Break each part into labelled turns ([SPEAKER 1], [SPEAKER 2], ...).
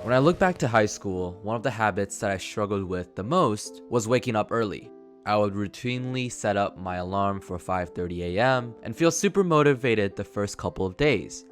[SPEAKER 1] When I look back to high school, one of the habits that I struggled with the most was waking up early. I would routinely set up my alarm for 5:30 a.m. and feel super motivated the first couple of days.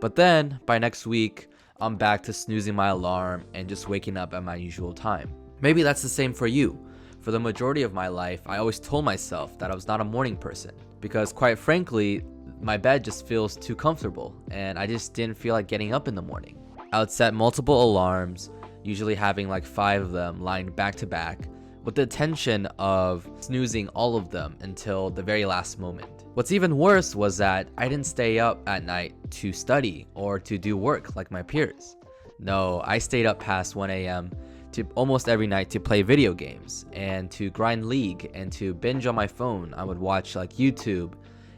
[SPEAKER 1] But then, by next week, I'm back to snoozing my alarm and just waking up at my usual time. Maybe that's the same for you. For the majority of my life, I always told myself that I was not a morning person because, quite frankly, my bed just feels too comfortable and I just didn't feel like getting up in the morning. I would set multiple alarms, usually having like 5 of them lying back to back, with the intention of snoozing all of them until the very last moment. What's even worse was that I didn't stay up at night to study or to do work like my peers. No, I stayed up past 1 a.m. to almost every night to play video games and to grind League and to binge on my phone. I would watch like YouTube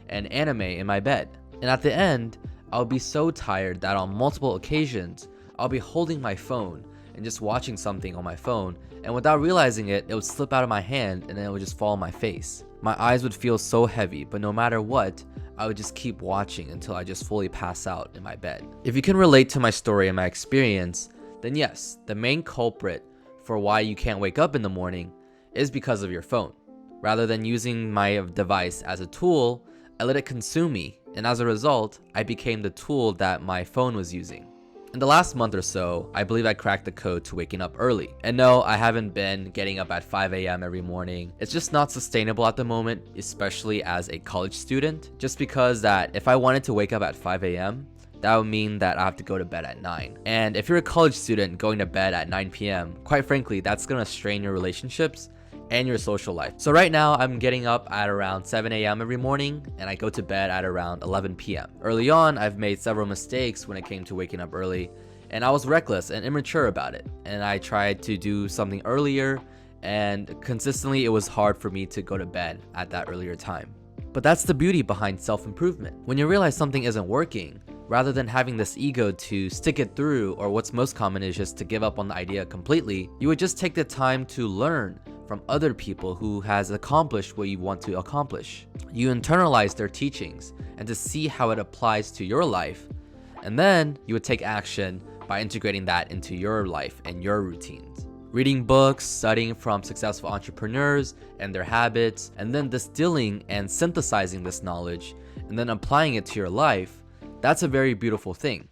[SPEAKER 1] and anime in my bed. And at the end, I'll be so tired that on multiple occasions, I'll be holding my phone and just watching something on my phone, and without realizing it, it would slip out of my hand and then it would just fall on my face. My eyes would feel so heavy, but no matter what, I would just keep watching until I just fully pass out in my bed. If you can relate to my story and my experience, then yes, the main culprit for why you can't wake up in the morning is because of your phone. Rather than using my device as a tool, I let it consume me, and as a result, I became the tool that my phone was using. In the last month or so, I believe I cracked the code to waking up early. And no, I haven't been getting up at 5 a.m. every morning. It's just not sustainable at the moment, especially as a college student. Just because that if I wanted to wake up at 5 a.m., that would mean that I have to go to bed at 9. And if you're a college student going to bed at 9 p.m., quite frankly, that's gonna strain your relationships and your social life. So right now I'm getting up at around 7 a.m. every morning and I go to bed at around 11 p.m. Early on, I've made several mistakes when it came to waking up early, and I was reckless and immature about it. And I tried to do something earlier, and consistently it was hard for me to go to bed at that earlier time. But that's the beauty behind self-improvement. When you realize something isn't working, rather than having this ego to stick it through, or what's most common is just to give up on the idea completely, you would just take the time to learn from other people who has accomplished what you want to accomplish. You internalize their teachings and to see how it applies to your life, and then you would take action by integrating that into your life and your routines. Reading books, studying from successful entrepreneurs and their habits, and then distilling and synthesizing this knowledge and then applying it to your life, that's a very beautiful thing.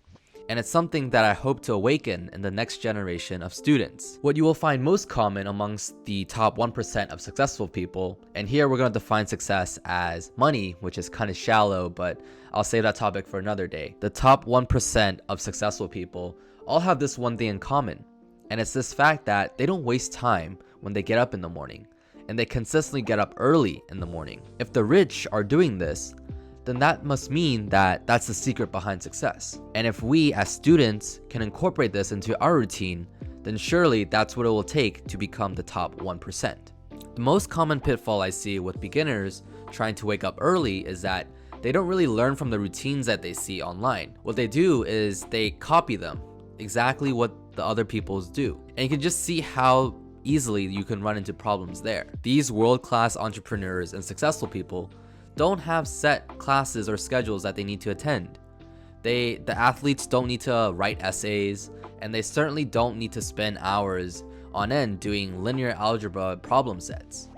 [SPEAKER 1] And it's something that I hope to awaken in the next generation of students. What you will find most common amongst the top 1% of successful people, and here we're going to define success as money, which is kind of shallow, but I'll save that topic for another day. The top 1% of successful people all have this one thing in common, and it's this fact that they don't waste time when they get up in the morning, and they consistently get up early in the morning. If the rich are doing this, then that must mean that that's the secret behind success. And if we as students can incorporate this into our routine, then surely that's what it will take to become the top 1%. The most common pitfall I see with beginners trying to wake up early is that they don't really learn from the routines that they see online. What they do is they copy them, exactly what the other people's do. And you can just see how easily you can run into problems there. These world-class entrepreneurs and successful people don't have set classes or schedules that they need to attend. The athletes don't need to write essays, and they certainly don't need to spend hours on end doing linear algebra problem sets.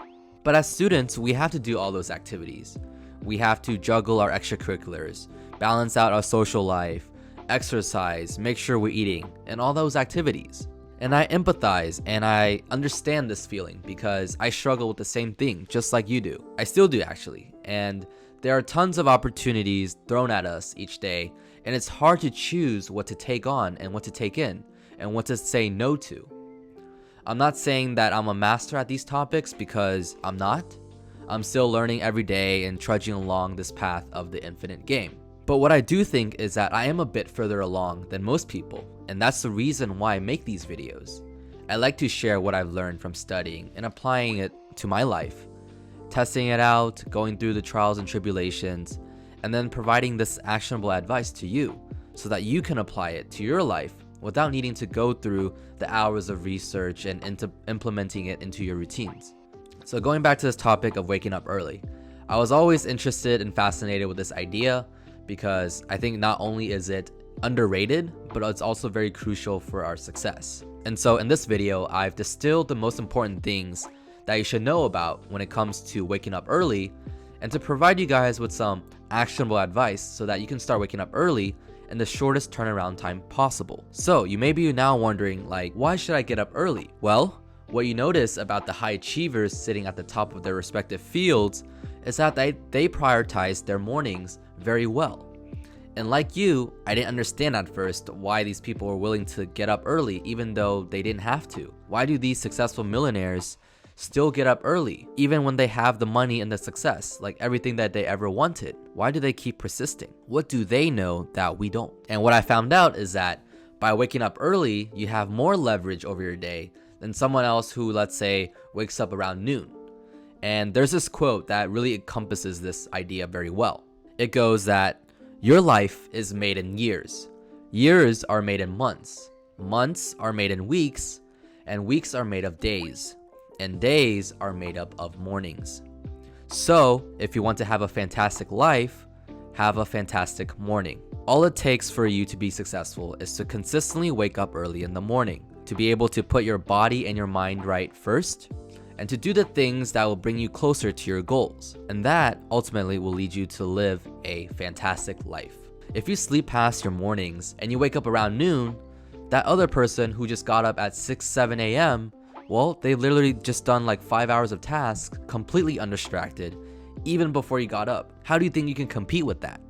[SPEAKER 1] But as students, we have to do all those activities. We have to juggle our extracurriculars, balance out our social life, exercise, make sure we're eating, and all those activities. And I empathize and I understand this feeling because I struggle with the same thing just like you do. I still do actually. And there are tons of opportunities thrown at us each day, and it's hard to choose what to take on and what to take in and what to say no to. I'm not saying that I'm a master at these topics because I'm not. I'm still learning every day and trudging along this path of the infinite game. But what I do think is that I am a bit further along than most people, and that's the reason why I make these videos. I like to share what I've learned from studying and applying it to my life, testing it out, going through the trials and tribulations, and then providing this actionable advice to you so that you can apply it to your life without needing to go through the hours of research and implementing it into your routines. So going back to this topic of waking up early, I was always interested and fascinated with this idea because I think not only is it underrated, but it's also very crucial for our success. And so in this video, I've distilled the most important things that you should know about when it comes to waking up early, and to provide you guys with some actionable advice so that you can start waking up early in the shortest turnaround time possible. So you may be now wondering, like, why should I get up early? Well, what you notice about the high achievers sitting at the top of their respective fields is that they prioritize their mornings very well. And like you, I didn't understand at first why these people were willing to get up early even though they didn't have to. Why do these successful millionaires still get up early even when they have the money and the success, like everything that they ever wanted? Why do they keep persisting? What do they know that we don't? And what I found out is that by waking up early, you have more leverage over your day than someone else who, let's say, wakes up around noon. And there's this quote that really encompasses this idea very well. It goes that your life is made in years. Years are made in months. Months are made in weeks, and weeks are made of days. And days are made up of mornings. So, if you want to have a fantastic life, have a fantastic morning. All it takes for you to be successful is to consistently wake up early in the morning, to be able to put your body and your mind right first, and to do the things that will bring you closer to your goals. And that ultimately will lead you to live a fantastic life. If you sleep past your mornings and you wake up around noon, that other person who just got up at 6, 7 a.m., well, they literally just done like 5 hours of tasks completely undistracted, even before you got up. How do you think you can compete with that?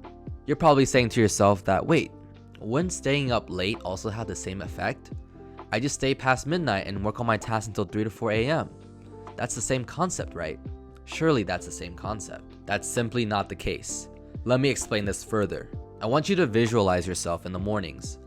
[SPEAKER 1] You're probably saying to yourself that, wait, wouldn't staying up late also have the same effect? I just stay past midnight and work on my tasks until 3 to 4 a.m. That's the same concept, right? Surely that's the same concept. That's simply not the case. Let me explain this further. I want you to visualize yourself in the mornings.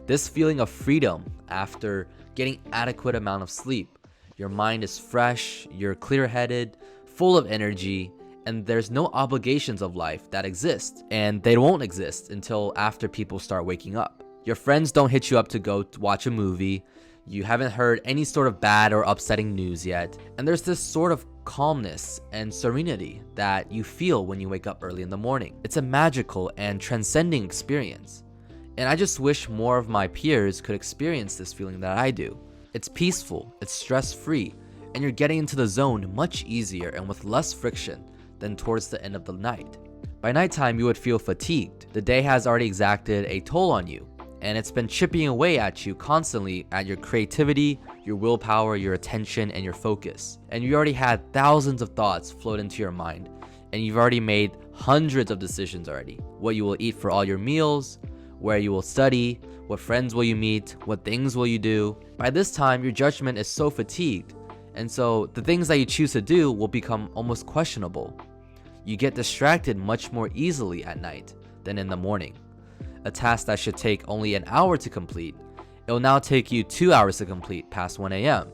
[SPEAKER 1] This feeling of freedom after getting adequate amount of sleep. Your mind is fresh, you're clear-headed, full of energy, and there's no obligations of life that exist, and they won't exist until after people start waking up. Your friends don't hit you up to go watch a movie. You haven't heard any sort of bad or upsetting news yet, and there's this sort of calmness and serenity that you feel when you wake up early in the morning. It's a magical and transcending experience, and I just wish more of my peers could experience this feeling that I do. It's peaceful, it's stress-free, and you're getting into the zone much easier and with less friction than towards the end of the night. By nighttime, you would feel fatigued. The day has already exacted a toll on you, and it's been chipping away at you constantly at your creativity, your willpower, your attention, and your focus. And you already had thousands of thoughts float into your mind, and you've already made hundreds of decisions already. What you will eat for all your meals, where you will study, what friends will you meet, what things will you do. By this time, your judgment is so fatigued, and so the things that you choose to do will become almost questionable. You get distracted much more easily at night than in the morning. A task that should take only an hour to complete, it will now take you 2 hours to complete past 1 a.m.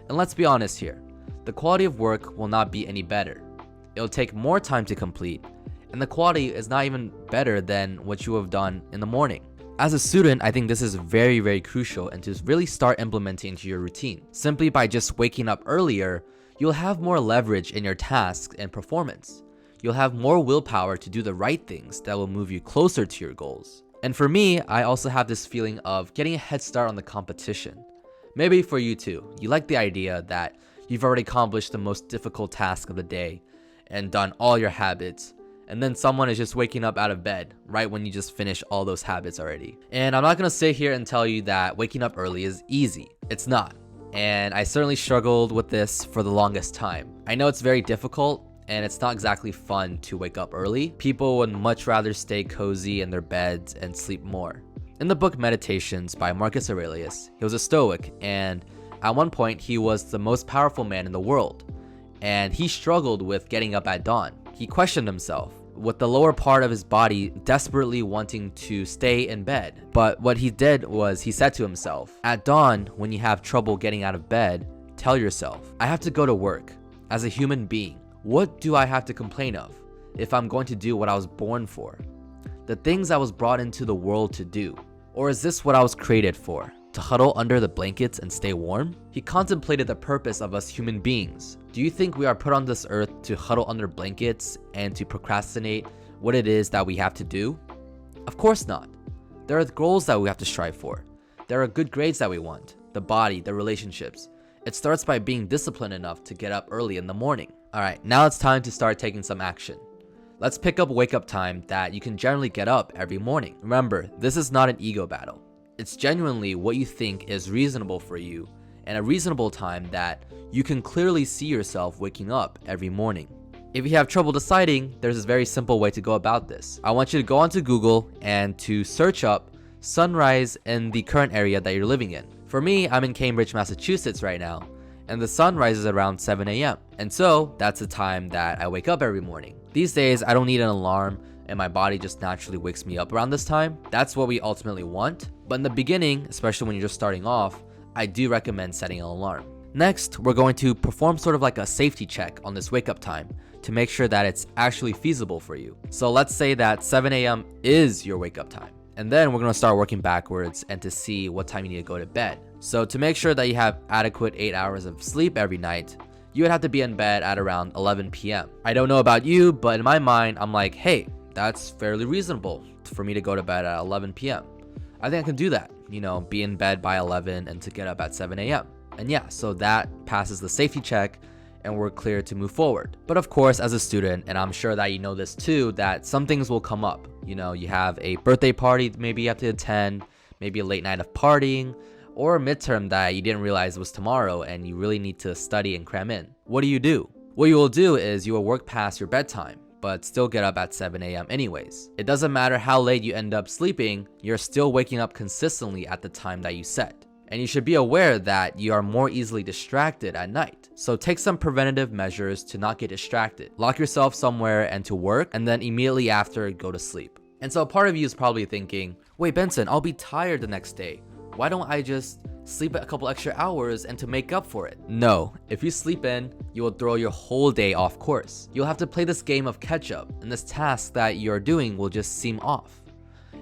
[SPEAKER 1] And let's be honest here, the quality of work will not be any better. It'll take more time to complete, and the quality is not even better than what you have done in the morning. As a student, I think this is very, very crucial, and to really start implementing into your routine. Simply by just waking up earlier, you'll have more leverage in your tasks and performance. You'll have more willpower to do the right things that will move you closer to your goals. And for me, I also have this feeling of getting a head start on the competition. Maybe for you too, you like the idea that you've already accomplished the most difficult task of the day and done all your habits, and then someone is just waking up out of bed right when you just finish all those habits already. And I'm not gonna sit here and tell you that waking up early is easy. It's not. And I certainly struggled with this for the longest time. I know it's very difficult, and it's not exactly fun to wake up early. People would much rather stay cozy in their beds and sleep more. In the book Meditations by Marcus Aurelius, he was a Stoic, and at one point he was the most powerful man in the world, and he struggled with getting up at dawn. He questioned himself, with the lower part of his body desperately wanting to stay in bed. But what he did was he said to himself, at dawn, when you have trouble getting out of bed, tell yourself, I have to go to work. As a human being, what do I have to complain of if I'm going to do what I was born for? The things I was brought into the world to do. Or is this what I was created for? To huddle under the blankets and stay warm? He contemplated the purpose of us human beings. Do you think we are put on this earth to huddle under blankets and to procrastinate what it is that we have to do? Of course not. There are goals that we have to strive for. There are good grades that we want, the body, the relationships. It starts by being disciplined enough to get up early in the morning. Alright, now it's time to start taking some action. Let's pick up wake up time that you can generally get up every morning. Remember, this is not an ego battle. It's genuinely what you think is reasonable for you and a reasonable time that you can clearly see yourself waking up every morning. If you have trouble deciding, there's a very simple way to go about this. I want you to go onto Google and to search up sunrise in the current area that you're living in. For me, I'm in Cambridge, Massachusetts right now, and the sun rises around 7 a.m. And so that's the time that I wake up every morning. These days, I don't need an alarm and my body just naturally wakes me up around this time. That's what we ultimately want. But in the beginning, especially when you're just starting off, I do recommend setting an alarm. Next, we're going to perform sort of like a safety check on this wake up time to make sure that it's actually feasible for you. So let's say that 7 a.m. is your wake up time. And then we're going to start working backwards and to see what time you need to go to bed. So to make sure that you have adequate 8 hours of sleep every night, you would have to be in bed at around 11 p.m. I don't know about you, but in my mind, I'm like, hey, that's fairly reasonable for me to go to bed at 11 p.m. I think I can do that, be in bed by 11 and to get up at 7 a.m. And yeah, so that passes the safety check and we're clear to move forward. But of course, as a student, and I'm sure that you know this too, that some things will come up. You have a birthday party maybe you have to attend, maybe a late night of partying, or a midterm that you didn't realize was tomorrow and you really need to study and cram in. What do? What you will do is you will work past your bedtime, but still get up at 7 a.m. anyways. It doesn't matter how late you end up sleeping, you're still waking up consistently at the time that you set. And you should be aware that you are more easily distracted at night. So take some preventative measures to not get distracted. Lock yourself somewhere and to work, and then immediately after, go to sleep. And so part of you is probably thinking, wait, Benson, I'll be tired the next day. Why don't I just sleep a couple extra hours and to make up for it? No, if you sleep in, you will throw your whole day off course. You'll have to play this game of catch up, and this task that you're doing will just seem off.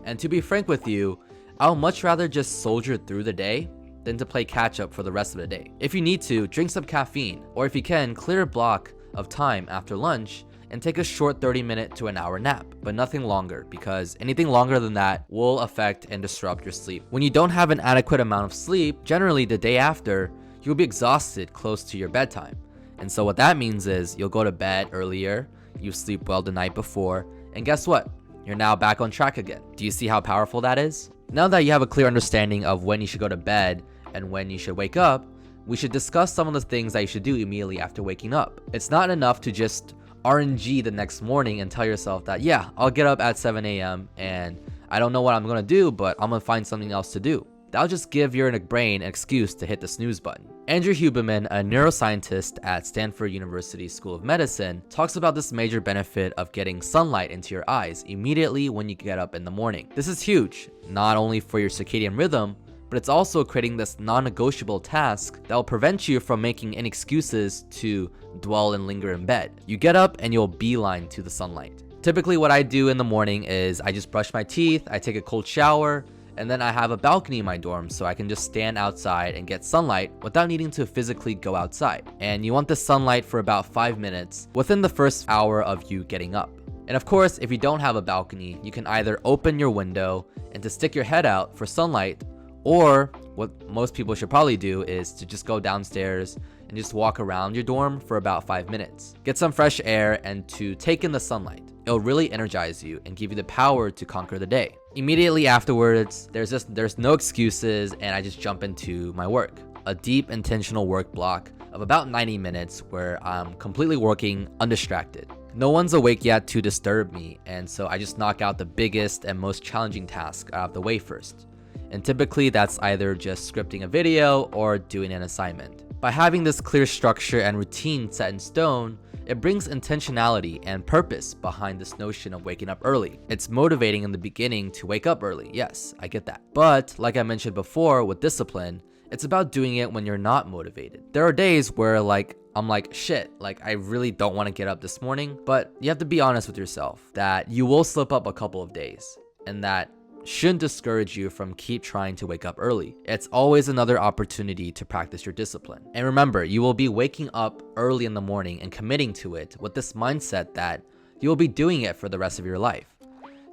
[SPEAKER 1] And to be frank with you, I'll much rather just soldier through the day than to play catch up for the rest of the day. If you need to, drink some caffeine, or if you can, clear a block of time after lunch and take a short 30-minute to an hour nap, but nothing longer, because anything longer than that will affect and disrupt your sleep. When you don't have an adequate amount of sleep, generally the day after, you'll be exhausted close to your bedtime. And so what that means is you'll go to bed earlier, you sleep well the night before, and guess what? You're now back on track again. Do you see how powerful that is? Now that you have a clear understanding of when you should go to bed and when you should wake up, we should discuss some of the things that you should do immediately after waking up. It's not enough to just RNG the next morning and tell yourself that, yeah, I'll get up at 7 a.m. and I don't know what I'm gonna do, but I'm gonna find something else to do. That'll just give your brain an excuse to hit the snooze button. Andrew Huberman, a neuroscientist at Stanford University School of Medicine, talks about this major benefit of getting sunlight into your eyes immediately when you get up in the morning. This is huge, not only for your circadian rhythm, but it's also creating this non-negotiable task that will prevent you from making any excuses to dwell and linger in bed. You get up and you'll beeline to the sunlight. Typically what I do in the morning is I just brush my teeth, I take a cold shower, and then I have a balcony in my dorm so I can just stand outside and get sunlight without needing to physically go outside. And you want the sunlight for about 5 minutes within the first hour of you getting up. And of course, if you don't have a balcony, you can either open your window and to stick your head out for sunlight, or what most people should probably do is to just go downstairs and just walk around your dorm for about 5 minutes. Get some fresh air and to take in the sunlight. It'll really energize you and give you the power to conquer the day. Immediately afterwards, there's no excuses and I just jump into my work. A deep intentional work block of about 90 minutes where I'm completely working undistracted. No one's awake yet to disturb me, and so I just knock out the biggest and most challenging task out of the way first. And typically that's either just scripting a video or doing an assignment. By having this clear structure and routine set in stone, it brings intentionality and purpose behind this notion of waking up early. It's motivating in the beginning to wake up early, yes, I get that. But like I mentioned before with discipline, it's about doing it when you're not motivated. There are days where I'm like, shit, I really don't want to get up this morning, but you have to be honest with yourself that you will slip up a couple of days, and that shouldn't discourage you from keep trying to wake up early. It's always another opportunity to practice your discipline. And remember, you will be waking up early in the morning and committing to it with this mindset that you will be doing it for the rest of your life.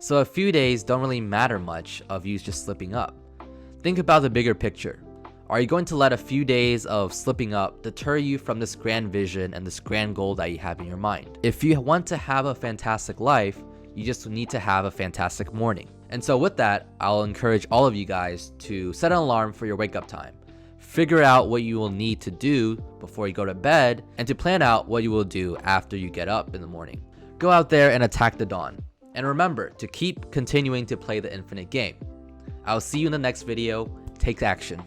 [SPEAKER 1] So a few days don't really matter much of you just slipping up. Think about the bigger picture. Are you going to let a few days of slipping up deter you from this grand vision and this grand goal that you have in your mind? If you want to have a fantastic life, you just need to have a fantastic morning. And so with that, I'll encourage all of you guys to set an alarm for your wake up time. Figure out what you will need to do before you go to bed, and to plan out what you will do after you get up in the morning. Go out there and attack the dawn. And remember to keep continuing to play the infinite game. I'll see you in the next video. Take action.